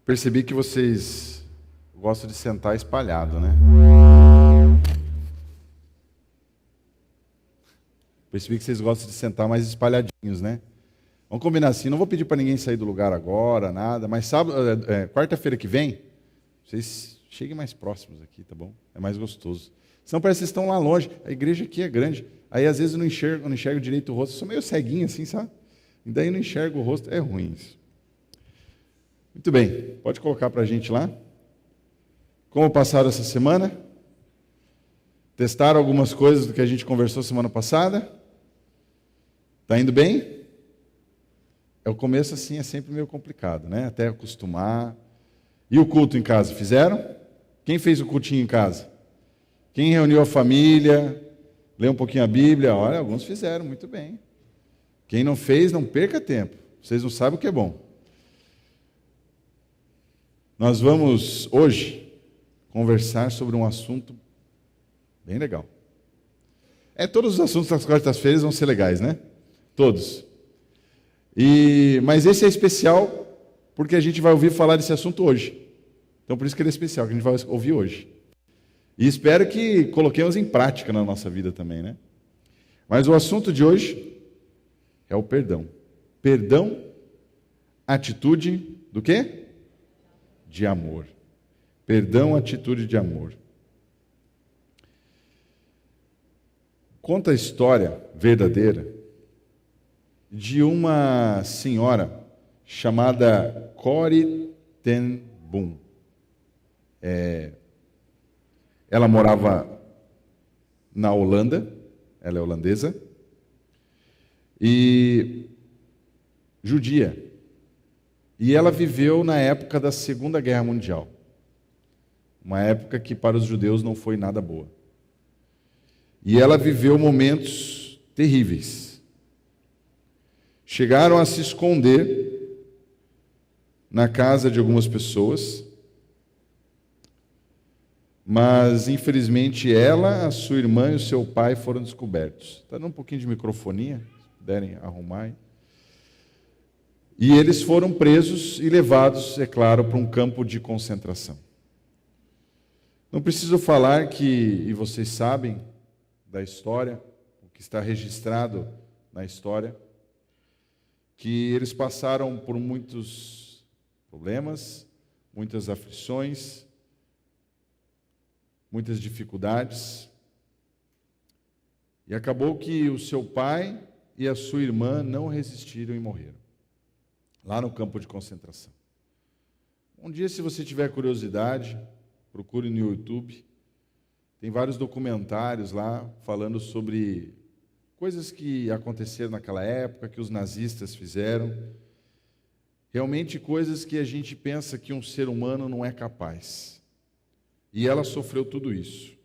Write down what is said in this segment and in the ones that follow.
Percebi que vocês gostam de sentar espalhado, né? Percebi que vocês gostam de sentar mais espalhadinhos, né? Vamos combinar assim, não vou pedir para ninguém sair do lugar agora, nada, mas quarta-feira que vem, vocês cheguem mais próximos aqui, tá bom? É mais gostoso. Senão parece que vocês estão lá longe, a igreja aqui é grande, aí às vezes eu não enxergo direito o rosto, eu sou meio ceguinho assim, sabe? E daí não enxergo o rosto, é ruim isso. Muito bem, pode colocar para a gente lá. Como passaram essa semana? Testaram algumas coisas do que a gente conversou semana passada? Está indo bem? O começo assim é sempre meio complicado, né? Até acostumar. E o culto em casa, fizeram? Quem fez o cultinho em casa? Quem reuniu a família? Leu um pouquinho a Bíblia? Olha, alguns fizeram, muito bem. Quem não fez, não perca tempo. Vocês não sabem o que é bom. Nós vamos hoje conversar sobre um assunto bem legal. Todos os assuntos das quartas-feiras vão ser legais, né? Todos. Mas esse é especial porque a gente vai ouvir falar desse assunto hoje. Então por isso que ele é especial, que a gente vai ouvir hoje. E espero que coloquemos em prática na nossa vida também, né? Mas o assunto de hoje é o perdão. Perdão, atitude do quê? De amor. Perdão, atitude de amor. Conta a história verdadeira de uma senhora chamada Corrie ten Boom. Ela morava na Holanda, ela é holandesa, e judia. E ela viveu na época da Segunda Guerra Mundial. Uma época que para os judeus não foi nada boa. E ela viveu momentos terríveis. Chegaram a se esconder na casa de algumas pessoas, mas infelizmente ela, a sua irmã e o seu pai foram descobertos. Está dando um pouquinho de microfonia, se puderem arrumar aí. E eles foram presos e levados, é claro, para um campo de concentração. Não preciso falar e vocês sabem da história, o que está registrado na história, que eles passaram por muitos problemas, muitas aflições, muitas dificuldades, e acabou que o seu pai e a sua irmã não resistiram e morreram, lá no campo de concentração. Um dia, se você tiver curiosidade, procure no YouTube, tem vários documentários lá falando sobre coisas que aconteceram naquela época, que os nazistas fizeram. Realmente coisas que a gente pensa que um ser humano não é capaz. E ela sofreu tudo isso.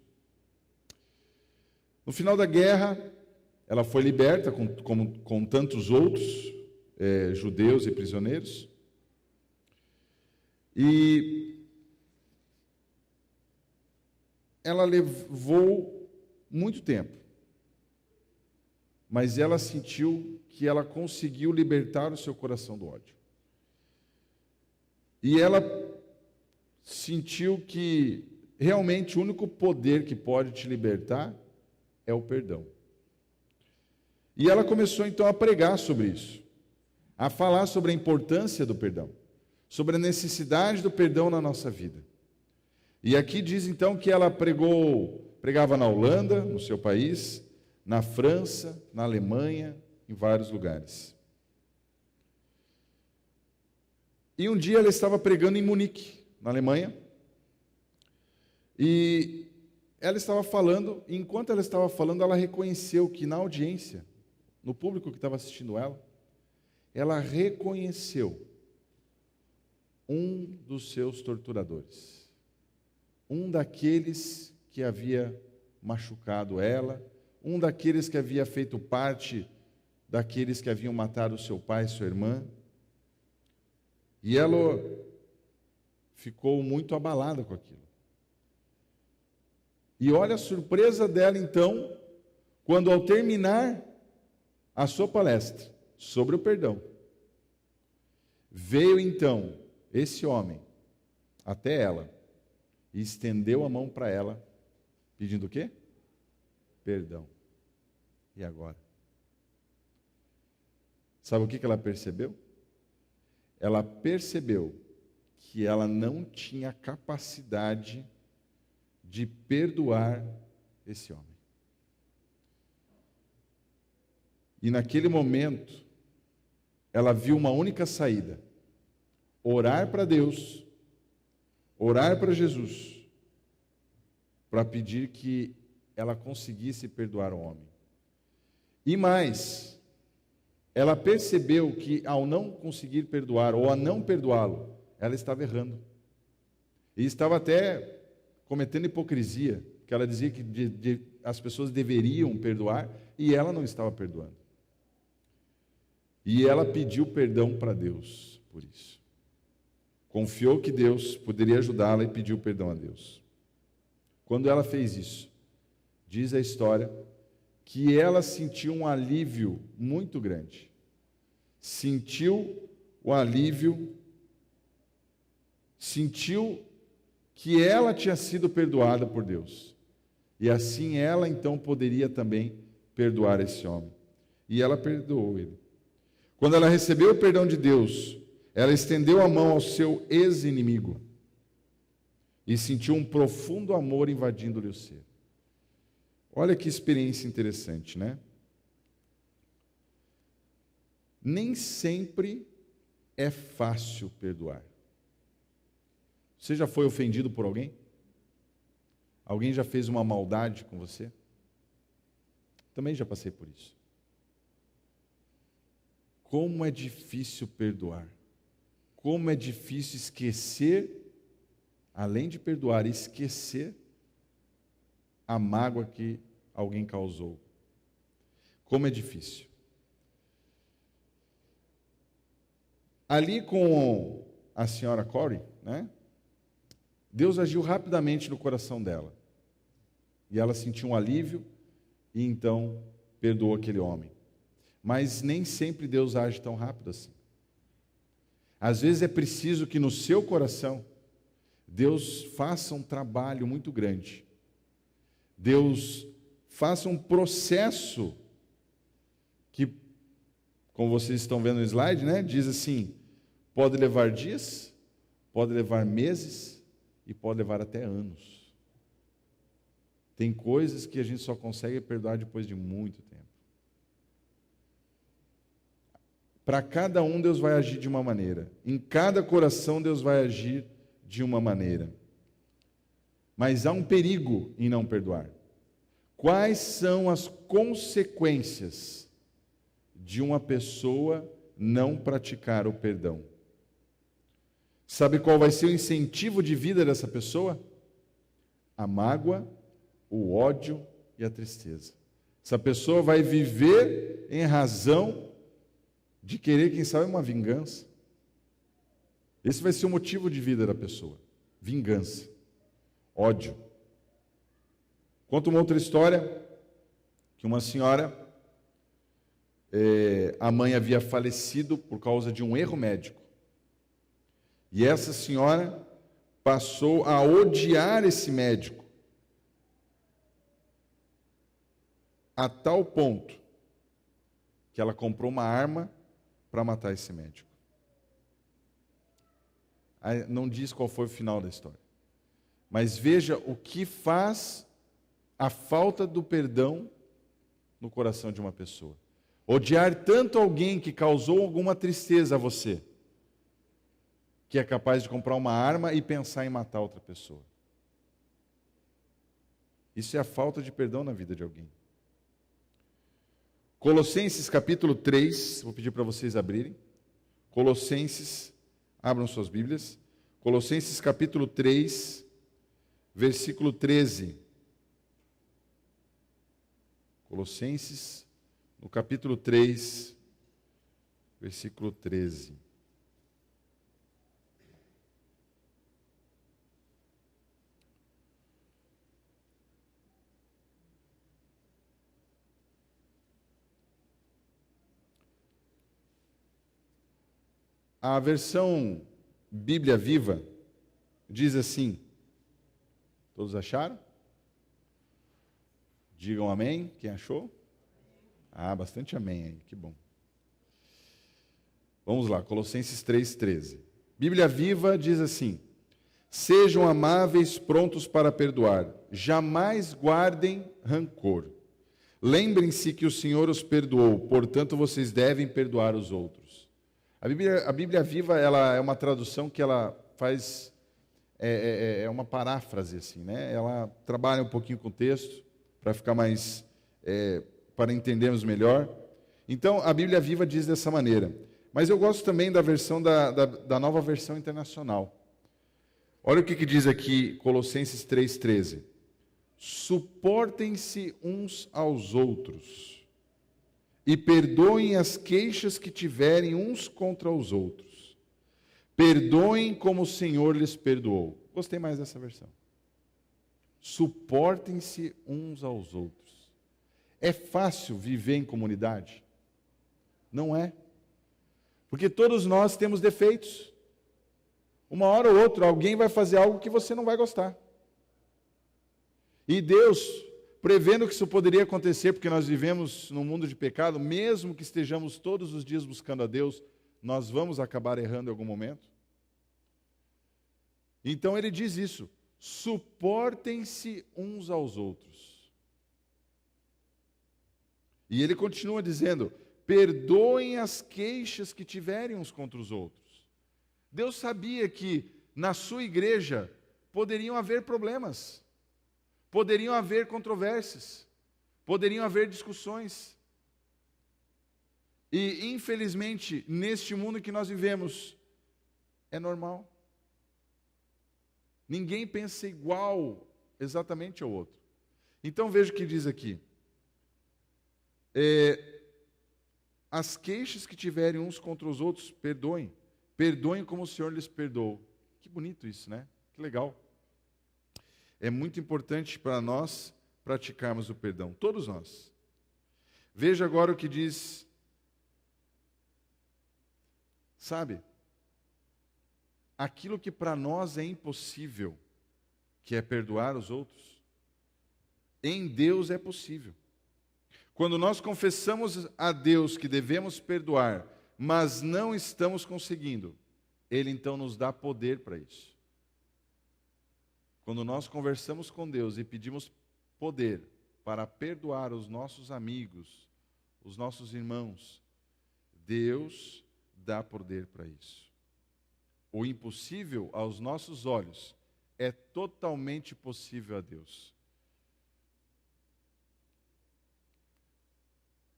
No final da guerra, ela foi liberta, com tantos outros judeus e prisioneiros. E ela levou muito tempo, mas ela sentiu que ela conseguiu libertar o seu coração do ódio. E ela sentiu que realmente o único poder que pode te libertar é o perdão. E ela começou então a pregar sobre isso, a falar sobre a importância do perdão, sobre a necessidade do perdão na nossa vida. E aqui diz então que ela pregava na Holanda, no seu país, na França, na Alemanha, em vários lugares. E um dia ela estava pregando em Munique, na Alemanha, e ela estava falando, e enquanto ela estava falando, ela reconheceu que na audiência, no público que estava assistindo ela reconheceu um dos seus torturadores. Um daqueles que havia machucado ela, um daqueles que havia feito parte daqueles que haviam matado seu pai e sua irmã. E ela ficou muito abalada com aquilo. E olha a surpresa dela então, quando ao terminar a sua palestra sobre o perdão, veio então esse homem até ela e estendeu a mão para ela, pedindo o quê? Perdão. E agora? Sabe o que ela percebeu? Ela percebeu que ela não tinha capacidade de perdoar esse homem. E naquele momento, ela viu uma única saída: orar para Deus, orar para Jesus, para pedir que ela conseguisse perdoar o homem. E mais, ela percebeu que ao não conseguir perdoar, ou a não perdoá-lo, ela estava errando. E estava até cometendo hipocrisia, porque ela dizia que as pessoas deveriam perdoar, e ela não estava perdoando. E ela pediu perdão para Deus por isso. Confiou que Deus poderia ajudá-la e pediu perdão a Deus. Quando ela fez isso, diz a história que ela sentiu um alívio muito grande. Sentiu o alívio, sentiu que ela tinha sido perdoada por Deus. E assim ela então poderia também perdoar esse homem. E ela perdoou ele. Quando ela recebeu o perdão de Deus, ela estendeu a mão ao seu ex-inimigo e sentiu um profundo amor invadindo-lhe o ser. Olha que experiência interessante, né? Nem sempre é fácil perdoar. Você já foi ofendido por alguém? Alguém já fez uma maldade com você? Também já passei por isso. Como é difícil perdoar. Como é difícil esquecer, além de perdoar, esquecer a mágoa que alguém causou. Como é difícil. Ali com a senhora Corey, né? Deus agiu rapidamente no coração dela. E ela sentiu um alívio e então perdoou aquele homem. Mas nem sempre Deus age tão rápido assim. Às vezes é preciso que no seu coração Deus faça um trabalho muito grande. Deus faça um processo que, como vocês estão vendo no slide, né, diz assim, pode levar dias, pode levar meses e pode levar até anos. Tem coisas que a gente só consegue perdoar depois de muito tempo. Para cada um, Deus vai agir de uma maneira. Em cada coração, Deus vai agir de uma maneira. Mas há um perigo em não perdoar. Quais são as consequências de uma pessoa não praticar o perdão? Sabe qual vai ser o incentivo de vida dessa pessoa? A mágoa, o ódio e a tristeza. Essa pessoa vai viver em razão de querer, quem sabe, uma vingança. Esse vai ser o motivo de vida da pessoa. Vingança. Ódio. Conto uma outra história, que uma senhora, a mãe havia falecido por causa de um erro médico. E essa senhora passou a odiar esse médico, a tal ponto que ela comprou uma arma para matar esse médico. Não diz qual foi o final da história. Mas veja o que faz a falta do perdão no coração de uma pessoa. Odiar tanto alguém que causou alguma tristeza a você, que é capaz de comprar uma arma e pensar em matar outra pessoa. Isso é a falta de perdão na vida de alguém. Colossenses capítulo 3, vou pedir para vocês abrirem. Colossenses, abram suas Bíblias. Colossenses capítulo 3, versículo 13. Colossenses, no capítulo 3, versículo 13. A versão Bíblia Viva, diz assim, todos acharam? Digam amém, quem achou? Ah, bastante amém aí, que bom. Vamos lá, Colossenses 3,13. Bíblia Viva diz assim: sejam amáveis, prontos para perdoar, jamais guardem rancor. Lembrem-se que o Senhor os perdoou, portanto vocês devem perdoar os outros. A Bíblia Viva, ela é uma tradução que ela faz, é uma paráfrase, assim, né? Ela trabalha um pouquinho com o texto, para ficar mais, para entendermos melhor. Então, a Bíblia Viva diz dessa maneira. Mas eu gosto também da versão da nova versão internacional. Olha o que diz aqui Colossenses 3,13. Suportem-se uns aos outros e perdoem as queixas que tiverem uns contra os outros. Perdoem como o Senhor lhes perdoou. Gostei mais dessa versão. Suportem-se uns aos outros. É fácil viver em comunidade? Não é. Porque todos nós temos defeitos. Uma hora ou outra, alguém vai fazer algo que você não vai gostar. E Deus, prevendo que isso poderia acontecer, porque nós vivemos num mundo de pecado, mesmo que estejamos todos os dias buscando a Deus, nós vamos acabar errando em algum momento. Então ele diz isso: suportem-se uns aos outros. E ele continua dizendo: perdoem as queixas que tiverem uns contra os outros. Deus sabia que na sua igreja poderiam haver problemas, poderiam haver controvérsias, poderiam haver discussões. E, infelizmente, neste mundo que nós vivemos, é normal. Ninguém pensa igual exatamente ao outro. Então veja o que diz aqui. As queixas que tiverem uns contra os outros, perdoem. Perdoem como o Senhor lhes perdoou. Que bonito isso, né? Que legal. É muito importante para nós praticarmos o perdão, todos nós. Veja agora o que diz. Sabe? Aquilo que para nós é impossível, que é perdoar os outros, em Deus é possível. Quando nós confessamos a Deus que devemos perdoar, mas não estamos conseguindo, Ele então nos dá poder para isso. Quando nós conversamos com Deus e pedimos poder para perdoar os nossos amigos, os nossos irmãos, Deus dá poder para isso. O impossível aos nossos olhos é totalmente possível a Deus.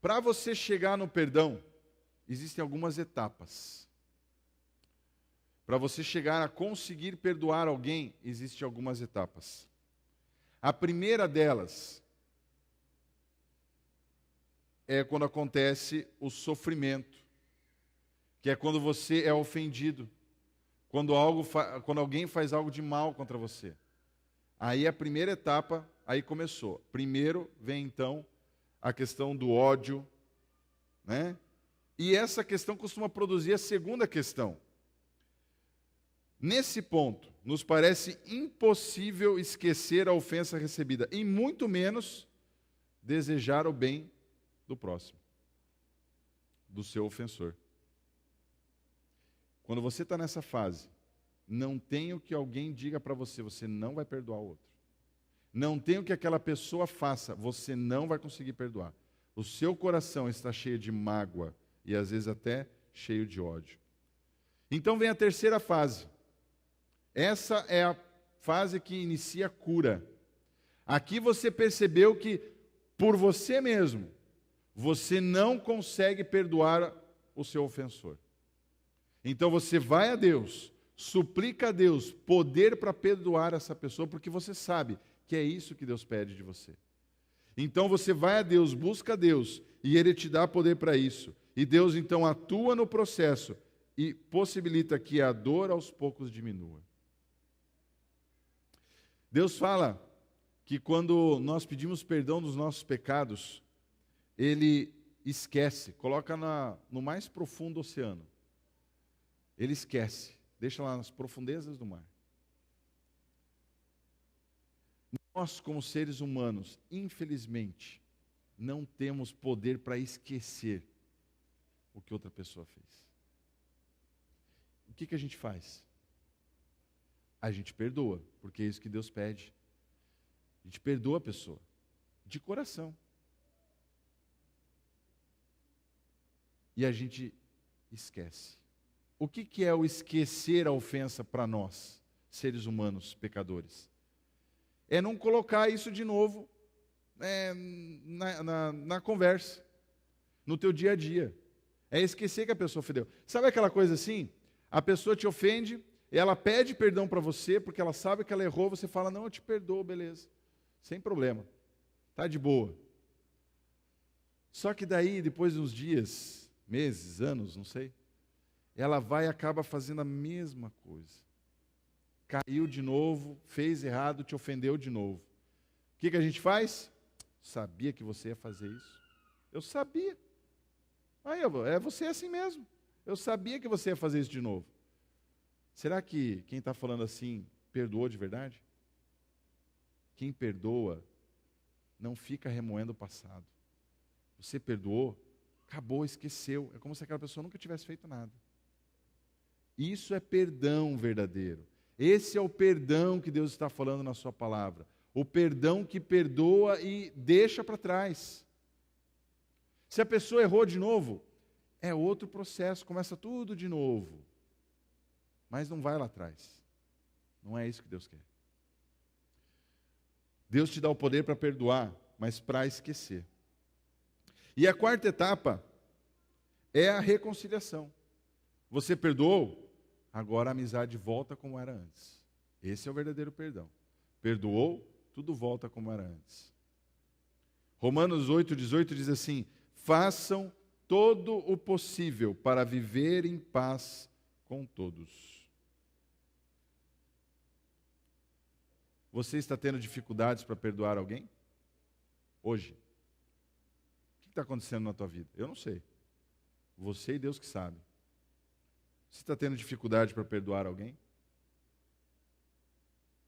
Para você chegar no perdão, existem algumas etapas. Para você chegar a conseguir perdoar alguém, existem algumas etapas. A primeira delas é quando acontece o sofrimento, que é quando você é ofendido, quando alguém faz algo de mal contra você. Aí a primeira etapa, aí começou. Primeiro vem então a questão do ódio, né? E essa questão costuma produzir a segunda questão. Nesse ponto, nos parece impossível esquecer a ofensa recebida, e muito menos desejar o bem do próximo, do seu ofensor. Quando você está nessa fase, não tem o que alguém diga para você, você não vai perdoar o outro. Não tem o que aquela pessoa faça, você não vai conseguir perdoar. O seu coração está cheio de mágoa e às vezes até cheio de ódio. Então vem a terceira fase. Essa é a fase que inicia a cura. Aqui você percebeu que, por você mesmo, você não consegue perdoar o seu ofensor. Então você vai a Deus, suplica a Deus poder para perdoar essa pessoa, porque você sabe que é isso que Deus pede de você. Então você vai a Deus, busca a Deus, e Ele te dá poder para isso. E Deus então atua no processo e possibilita que a dor aos poucos diminua. Deus fala que quando nós pedimos perdão dos nossos pecados, Ele esquece, coloca no mais profundo oceano. Ele esquece, deixa lá nas profundezas do mar. Nós, como seres humanos, infelizmente, não temos poder para esquecer o que outra pessoa fez. O que a gente faz? A gente perdoa, porque é isso que Deus pede. A gente perdoa a pessoa, de coração. E a gente esquece. O que é o esquecer a ofensa para nós, seres humanos, pecadores? É não colocar isso de novo na conversa, no teu dia a dia. É esquecer que a pessoa ofendeu. Sabe aquela coisa assim? A pessoa te ofende, ela pede perdão para você, porque ela sabe que ela errou, você fala, não, eu te perdoo, beleza. Sem problema. Tá de boa. Só que daí, depois de uns dias, meses, anos, não sei, ela vai e acaba fazendo a mesma coisa. Caiu de novo, fez errado, te ofendeu de novo. O que a gente faz? Sabia que você ia fazer isso. Eu sabia. Aí, você é assim mesmo. Eu sabia que você ia fazer isso de novo. Será que quem está falando assim perdoou de verdade? Quem perdoa não fica remoendo o passado. Você perdoou, acabou, esqueceu. É como se aquela pessoa nunca tivesse feito nada. Isso é perdão verdadeiro. Esse é o perdão que Deus está falando na sua palavra. O perdão que perdoa e deixa para trás. Se a pessoa errou de novo, é outro processo, começa tudo de novo. Mas não vai lá atrás. Não é isso que Deus quer. Deus te dá o poder para perdoar, mas para esquecer. E a quarta etapa é a reconciliação. Você perdoou? Agora a amizade volta como era antes. Esse é o verdadeiro perdão. Perdoou, tudo volta como era antes. Romanos 8,18 diz assim: façam todo o possível para viver em paz com todos. Você está tendo dificuldades para perdoar alguém? Hoje? O que está acontecendo na tua vida? Eu não sei. Você e Deus que sabe. Você está tendo dificuldade para perdoar alguém?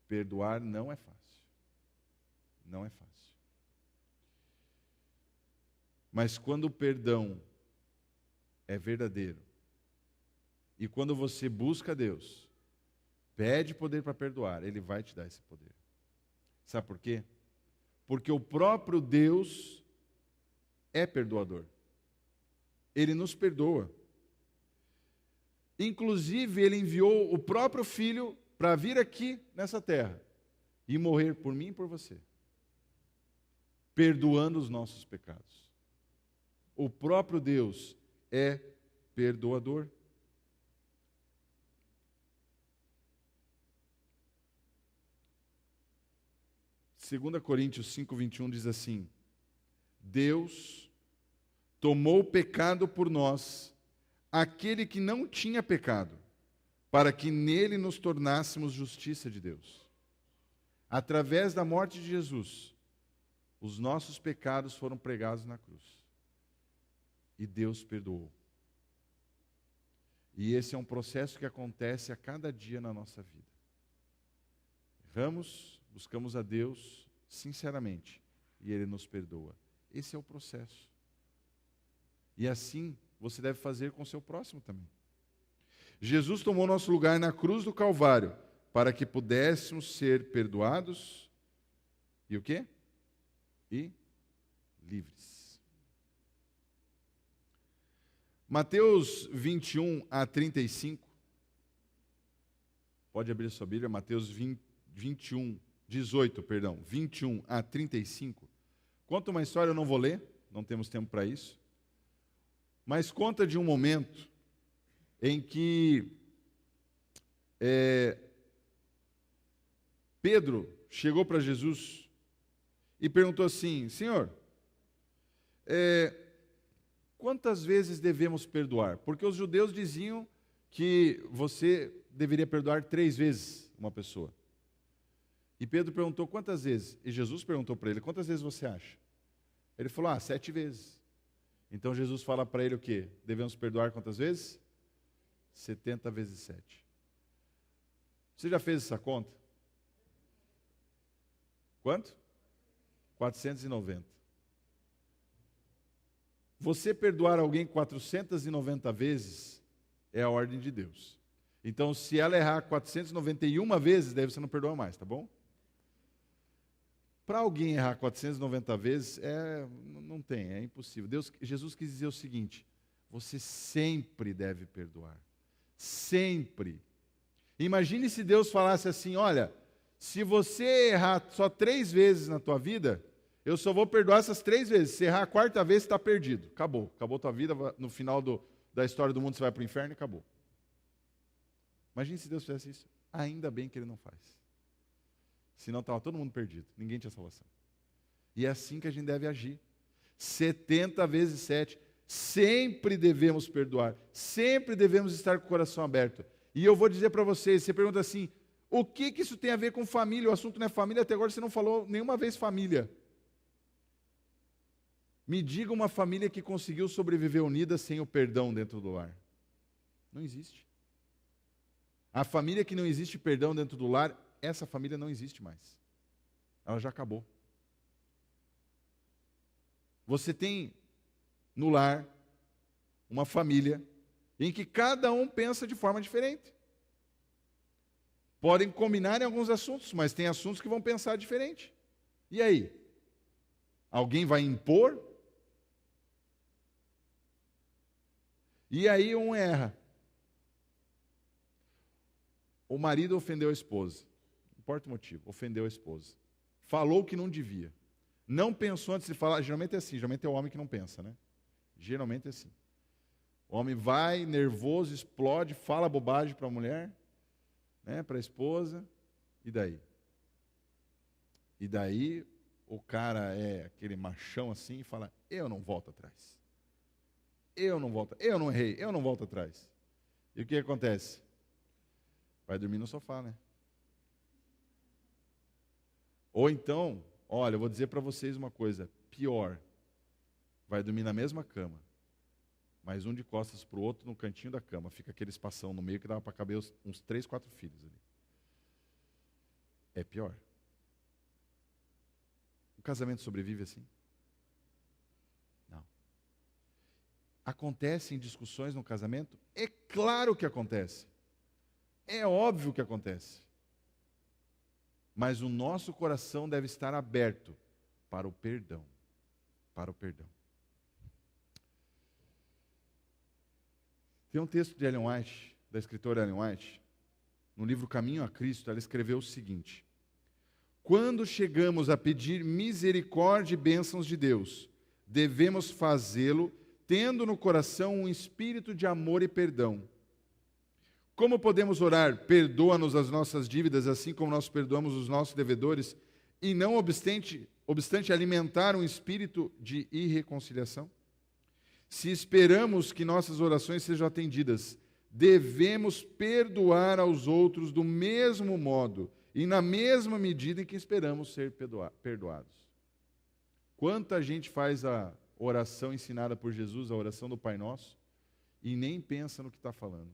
Perdoar não é fácil. Não é fácil. Mas quando o perdão é verdadeiro, e quando você busca Deus, pede poder para perdoar, Ele vai te dar esse poder. Sabe por quê? Porque o próprio Deus é perdoador. Ele nos perdoa. Inclusive, Ele enviou o próprio Filho para vir aqui nessa terra e morrer por mim e por você, perdoando os nossos pecados. O próprio Deus é perdoador. Segunda Coríntios 5:21 diz assim: Deus tomou o pecado por nós, aquele que não tinha pecado, para que nele nos tornássemos justiça de Deus. Através da morte de Jesus, os nossos pecados foram pregados na cruz. E Deus perdoou. E esse é um processo que acontece a cada dia na nossa vida. Erramos, buscamos a Deus sinceramente, e Ele nos perdoa. Esse é o processo. E assim você deve fazer com o seu próximo também. Jesus tomou nosso lugar na cruz do Calvário, para que pudéssemos ser perdoados e o quê? E livres. Mateus 21 a 35. Pode abrir sua Bíblia, Mateus 21 a 35. Conta uma história, eu não vou ler, não temos tempo para isso. Mas conta de um momento em que Pedro chegou para Jesus e perguntou assim: Senhor, quantas vezes devemos perdoar? Porque os judeus diziam que você deveria perdoar 3 vezes uma pessoa. E Pedro perguntou quantas vezes? E Jesus perguntou para ele: quantas vezes você acha? Ele falou: 7 vezes. Então Jesus fala para ele o quê? Devemos perdoar quantas vezes? 70 vezes 7. Você já fez essa conta? Quanto? 490. Você perdoar alguém 490 vezes é a ordem de Deus. Então, se ela errar 491 vezes, daí você não perdoa mais, tá bom? Para alguém errar 490 vezes, não tem, é impossível. Jesus quis dizer o seguinte: você sempre deve perdoar. Sempre. Imagine se Deus falasse assim: olha, se você errar só 3 vezes na tua vida, eu só vou perdoar essas 3 vezes. Se errar a 4ª vez, você está perdido. Acabou. Acabou tua vida. No final da história do mundo, você vai para o inferno e acabou. Imagine se Deus fizesse isso. Ainda bem que Ele não faz. Senão estava todo mundo perdido. Ninguém tinha salvação. E é assim que a gente deve agir. 70 vezes 7. Sempre devemos perdoar. Sempre devemos estar com o coração aberto. E eu vou dizer para vocês, você pergunta assim, o que isso tem a ver com família? O assunto não é família, até agora você não falou nenhuma vez família. Me diga uma família que conseguiu sobreviver unida sem o perdão dentro do lar. Não existe. A família que não existe perdão dentro do lar, essa família não existe mais. Ela já acabou. Você tem no lar uma família em que cada um pensa de forma diferente. Podem combinar em alguns assuntos, mas tem assuntos que vão pensar diferente. E aí? Alguém vai impor? E aí um erra. O marido ofendeu a esposa. Não importa o motivo, ofendeu a esposa. Falou que não devia. Não pensou antes de falar. Geralmente é assim, geralmente é o homem que não pensa, né? Geralmente é assim. O homem vai, nervoso, explode, fala bobagem para a mulher, né, para a esposa, e daí? E daí o cara é aquele machão assim e fala, eu não volto atrás. Eu não errei, eu não volto atrás. E o que acontece? Vai dormir no sofá, né? Ou então, olha, eu vou dizer para vocês uma coisa, pior. Vai dormir na mesma cama, mas um de costas para o outro no cantinho da cama. Fica aquele espação no meio que dava para caber uns 3, 4 filhos ali. É pior. O casamento sobrevive assim? Não. Acontecem discussões no casamento? É claro que acontece. É óbvio que acontece. Mas o nosso coração deve estar aberto para o perdão. Para o perdão. Tem um texto de Ellen White, da escritora Ellen White, no livro Caminho a Cristo, ela escreveu o seguinte: quando chegamos a pedir misericórdia e bênçãos de Deus, devemos fazê-lo tendo no coração um espírito de amor e perdão. Como podemos orar, perdoa-nos as nossas dívidas, assim como nós perdoamos os nossos devedores, e não obstante alimentar um espírito de irreconciliação? Se esperamos que nossas orações sejam atendidas, devemos perdoar aos outros do mesmo modo e na mesma medida em que esperamos ser perdoados. Quanta gente faz a oração ensinada por Jesus, a oração do Pai Nosso, e nem pensa no que está falando.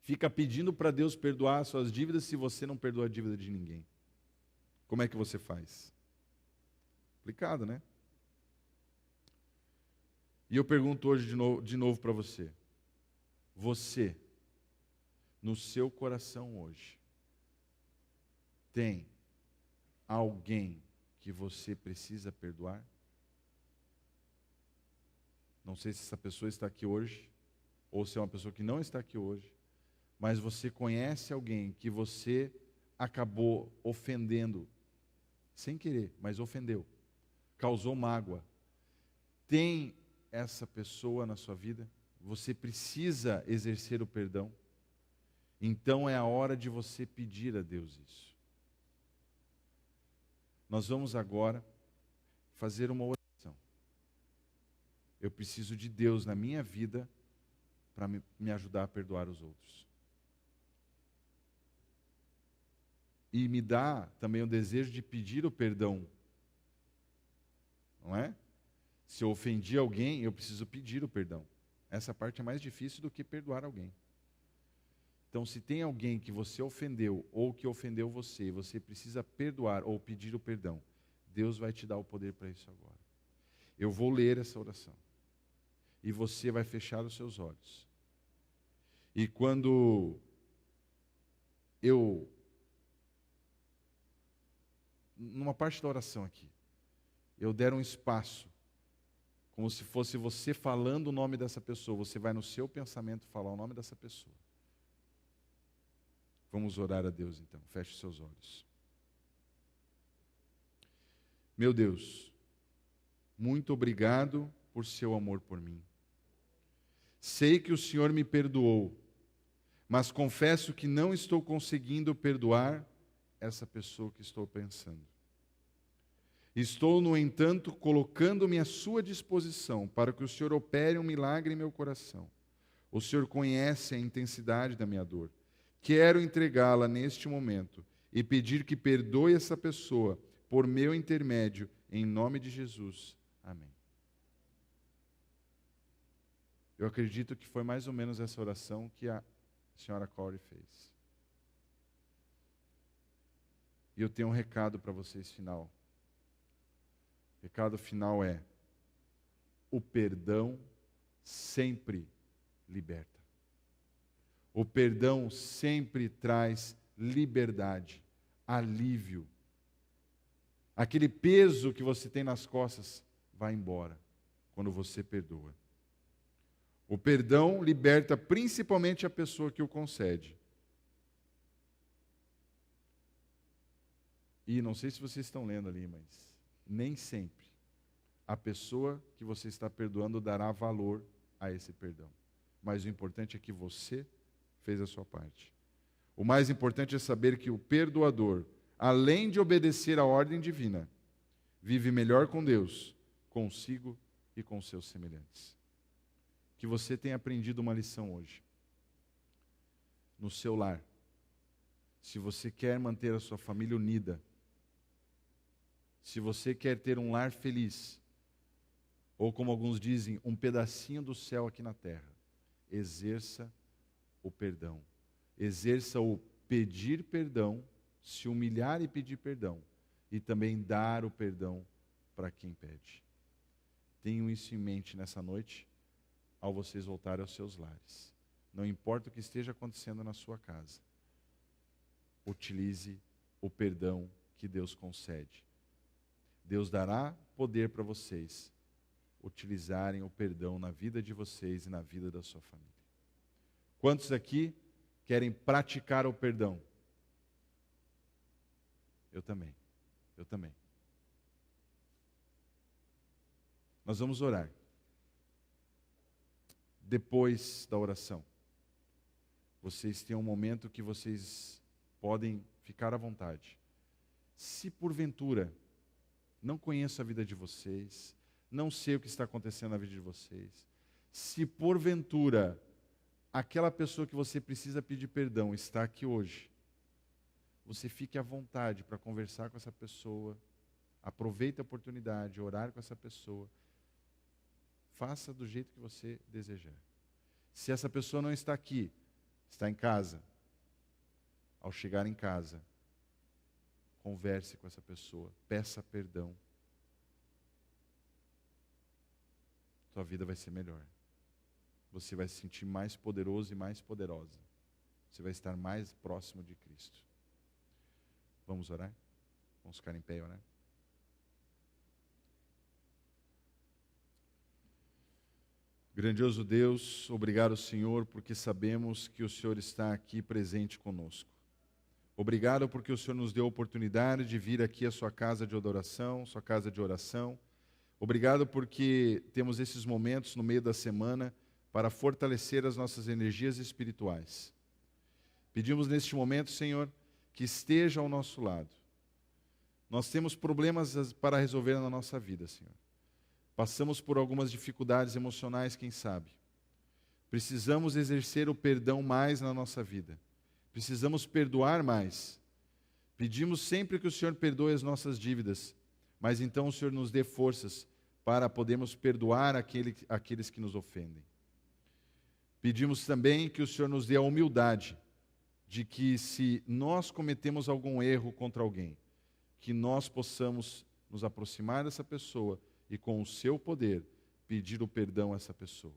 Fica pedindo para Deus perdoar as suas dívidas se você não perdoa a dívida de ninguém. Como é que você faz? Complicado, né? E eu pergunto hoje de novo para você. Você, no seu coração hoje, tem alguém que você precisa perdoar? Não sei se essa pessoa está aqui hoje, ou se é uma pessoa que não está aqui hoje, mas você conhece alguém que você acabou ofendendo, sem querer, mas ofendeu, causou mágoa. Tem essa pessoa na sua vida? Você precisa exercer o perdão? Então é a hora de você pedir a Deus isso. Nós vamos agora fazer uma oração. Eu preciso de Deus na minha vida para me ajudar a perdoar os outros. E me dá também o desejo de pedir o perdão. Não é? Se eu ofendi alguém, eu preciso pedir o perdão. Essa parte é mais difícil do que perdoar alguém. Então, se tem alguém que você ofendeu ou que ofendeu você, e você precisa perdoar ou pedir o perdão, Deus vai te dar o poder para isso agora. Eu vou ler essa oração. E você vai fechar os seus olhos. E quando numa parte da oração aqui, eu der um espaço, como se fosse você falando o nome dessa pessoa, você vai no seu pensamento falar o nome dessa pessoa. Vamos orar a Deus então, feche os seus olhos. Meu Deus, muito obrigado por seu amor por mim. Sei que o Senhor me perdoou, mas confesso que não estou conseguindo perdoar essa pessoa que estou pensando. Estou, no entanto, colocando-me à sua disposição para que o Senhor opere um milagre em meu coração. O Senhor conhece a intensidade da minha dor. Quero entregá-la neste momento e pedir que perdoe essa pessoa por meu intermédio, em nome de Jesus. Amém. Eu acredito que foi mais ou menos essa oração que a senhora Corey fez. E eu tenho um recado para vocês final. O recado final é: o perdão sempre liberta. O perdão sempre traz liberdade, alívio. Aquele peso que você tem nas costas vai embora quando você perdoa. O perdão liberta principalmente a pessoa que o concede. E não sei se vocês estão lendo ali, mas nem sempre a pessoa que você está perdoando dará valor a esse perdão. Mas o importante é que você fez a sua parte. O mais importante é saber que o perdoador, além de obedecer à ordem divina, vive melhor com Deus, consigo e com seus semelhantes. Que você tenha aprendido uma lição hoje. No seu lar, se você quer manter a sua família unida, se você quer ter um lar feliz, ou como alguns dizem, um pedacinho do céu aqui na terra, exerça o perdão. Exerça o pedir perdão, se humilhar e pedir perdão, e também dar o perdão para quem pede. Tenham isso em mente nessa noite, ao vocês voltarem aos seus lares. Não importa o que esteja acontecendo na sua casa, utilize o perdão que Deus concede. Deus dará poder para vocês utilizarem o perdão na vida de vocês e na vida da sua família. Quantos aqui querem praticar o perdão? Eu também. Eu também. Nós vamos orar. Depois da oração, vocês têm um momento que vocês podem ficar à vontade. Se porventura não conheço a vida de vocês, não sei o que está acontecendo na vida de vocês, se porventura aquela pessoa que você precisa pedir perdão está aqui hoje, você fique à vontade para conversar com essa pessoa, aproveite a oportunidade, orar com essa pessoa, faça do jeito que você desejar. Se essa pessoa não está aqui, está em casa, ao chegar em casa, converse com essa pessoa, peça perdão. Sua vida vai ser melhor. Você vai se sentir mais poderoso e mais poderosa. Você vai estar mais próximo de Cristo. Vamos orar? Vamos ficar em pé e orar? Grandioso Deus, obrigado, Senhor, porque sabemos que o Senhor está aqui presente conosco. Obrigado porque o Senhor nos deu a oportunidade de vir aqui à sua casa de adoração, sua casa de oração. Obrigado porque temos esses momentos no meio da semana para fortalecer as nossas energias espirituais. Pedimos neste momento, Senhor, que esteja ao nosso lado. Nós temos problemas para resolver na nossa vida, Senhor. Passamos por algumas dificuldades emocionais, quem sabe. Precisamos exercer o perdão mais na nossa vida. Precisamos perdoar mais. Pedimos sempre que o Senhor perdoe as nossas dívidas, mas então o Senhor nos dê forças para podermos perdoar aqueles que nos ofendem. Pedimos também que o Senhor nos dê a humildade de que se nós cometemos algum erro contra alguém, que nós possamos nos aproximar dessa pessoa e com o seu poder pedir o perdão a essa pessoa.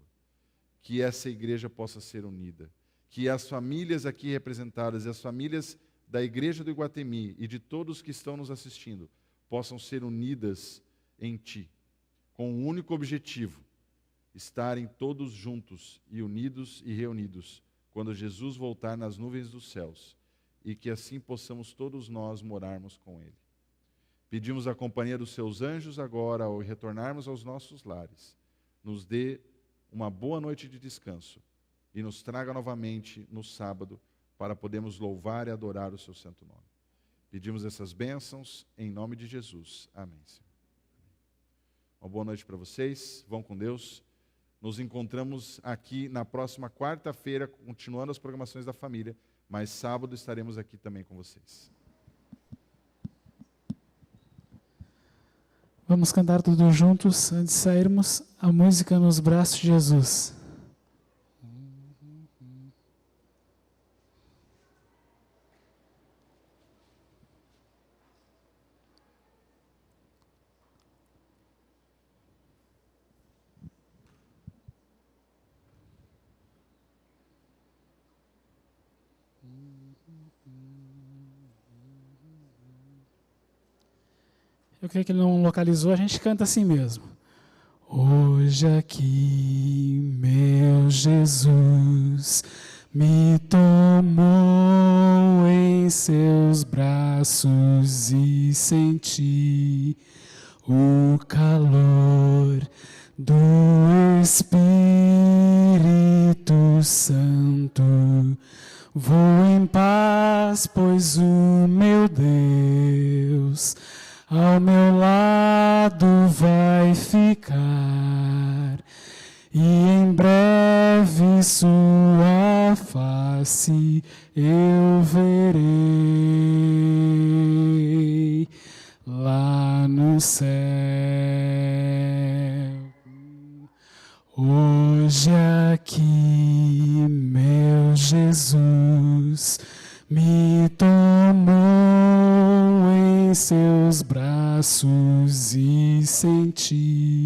Que essa igreja possa ser unida. Que as famílias aqui representadas e as famílias da igreja do Iguatemi e de todos que estão nos assistindo possam ser unidas em Ti, com um único objetivo: estarem todos juntos e unidos e reunidos quando Jesus voltar nas nuvens dos céus, e que assim possamos todos nós morarmos com Ele. Pedimos a companhia dos Seus anjos agora, ao retornarmos aos nossos lares. Nos dê uma boa noite de descanso e nos traga novamente no sábado para podermos louvar e adorar o Seu santo nome. Pedimos essas bênçãos em nome de Jesus. Amém, Senhor. Uma boa noite para vocês. Vão com Deus. Nos encontramos aqui na próxima quarta-feira, continuando as programações da família, mas sábado estaremos aqui também com vocês. Vamos cantar todos juntos, antes de sairmos, a música Nos Braços de Jesus. Eu creio que ele não localizou, a gente canta assim mesmo. Hoje aqui, meu Jesus me tomou em seus braços e senti o calor do Espírito Santo. Vou em paz, pois o meu Deus ao meu lado vai ficar, e em breve sua face eu verei lá no céu. Hoje aqui, meu Jesus me tomou em seus braços e senti